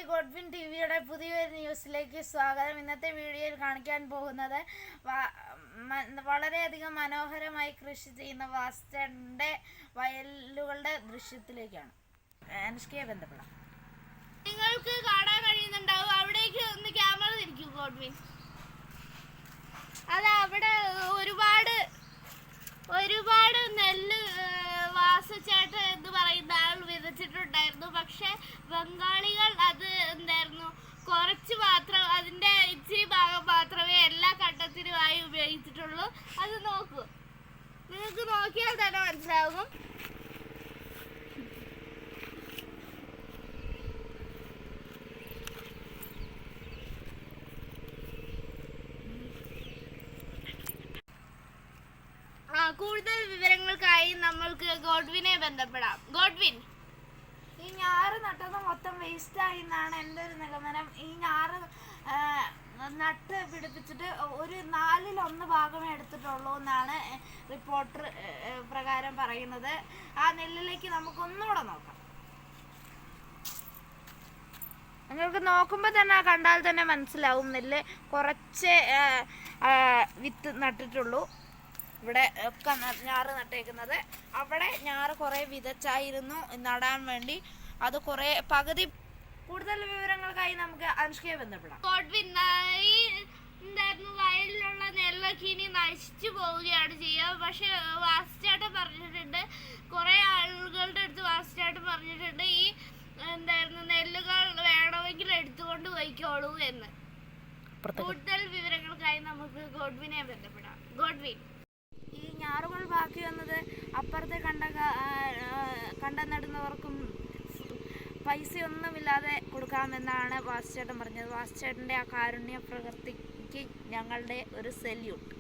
Hi Godwin ടിവിയുടെ പുതിയൊരു ന്യൂസിലേക്ക് സ്വാഗതം. ഇന്നത്തെ വീഡിയോയിൽ കാണിക്കാൻ പോകുന്നത് വളരെയധികം മനോഹരമായി കൃഷി ചെയ്യുന്ന വാസ്തന്റെ വയലുകളുടെ ദൃശ്യത്തിലേക്കാണ്. അനുഷ്കയെ ബന്ധപ്പെടാം. നിങ്ങൾക്ക് കാണാൻ കഴിയുന്നുണ്ടാവും. അവിടേക്ക് ഒന്ന് ക്യാമറ തിരിക്കും ഗോഡ്വിൻ. അത് അവിടെ ഒരുപാട് നെല്ല് വാസുചേട്ടൻ എന്ന് പറയുന്ന ആൾ വിതച്ചിട്ടുണ്ടായിരുന്നു. പക്ഷെ ബംഗാളികൾ അത് എന്തായിരുന്നു കുറച്ച് മാത്രം, അതിൻ്റെ ഇച്ചിരി ഭാഗം മാത്രമേ എല്ലാ ഘട്ടത്തിനുമായി ഉപയോഗിച്ചിട്ടുള്ളൂ. അത് നോക്കൂ, നിങ്ങൾക്ക് നോക്കിയാൽ തന്നെ മനസ്സിലാകും. കൂടുതൽ വിവരങ്ങൾക്കായി നമ്മൾക്ക് ഗോഡ്വിനെ ബന്ധപ്പെടാം. ഗോഡ്വിൻ, ഈ ഞാറ് നട്ടത് മൊത്തം വേസ്റ്റായി എന്നാണ് എൻ്റെ ഒരു നിഗമനം. ഈ ഞാറ് നട്ട് പിടിപ്പിച്ചിട്ട് ഒരു 1/4 ഭാഗമേ എടുത്തിട്ടുള്ളൂ എന്നാണ് റിപ്പോർട്ടർ പ്രകാരം പറയുന്നത്. ആ നെല്ലിലേക്ക് നമുക്കൊന്നുകൂടെ നോക്കാം. നിങ്ങൾക്ക് നോക്കുമ്പോൾ തന്നെ കണ്ടാൽ തന്നെ മനസ്സിലാവും നെല്ല് കുറച്ച് വിത്ത് നട്ടിട്ടുള്ളൂ. ഇവിടെ ഒക്കെ ഞാറ് നട്ടേക്കുന്നത്. അവിടെ ഞാറ് കുറേ വിതച്ചായിരുന്നു നടാൻ വേണ്ടി. അത് കുറേ പകുതി. കൂടുതൽ വിവരങ്ങൾക്കായി നമുക്ക് അനുഷ്കയെ ബന്ധപ്പെടാം. വയലിലുള്ള നെല്ലൊക്കെ ഇനി നശിച്ചു പോവുകയാണ് ചെയ്യുക. പക്ഷെ വാസുചേട്ടൻ പറഞ്ഞിട്ടുണ്ട്, കുറേ ആളുകളുടെ അടുത്ത് വാസുചേട്ടൻ പറഞ്ഞിട്ടുണ്ട്, ഈ നെല്ലുകൾ വേണമെങ്കിൽ എടുത്തുകൊണ്ട് പോയിക്കോളൂ എന്ന്. കൂടുതൽ വിവരങ്ങൾക്കായി നമുക്ക് ഗോഡ്വിനെ ബന്ധപ്പെടാം. ഗോഡ്വിൻ, ഈ ഞാറുകൾ ബാക്കി വന്നത് അപ്പുറത്തെ കണ്ടം നടുന്നവർക്കും പൈസയൊന്നുമില്ലാതെ കൊടുക്കാമെന്നാണ് വാസുചേട്ടൻ പറഞ്ഞത്. വാസുചേട്ടൻ്റെ ആ കാരുണ്യ പ്രവൃത്തിക്ക് ഞങ്ങളുടെ ഒരു സല്യൂട്ട്.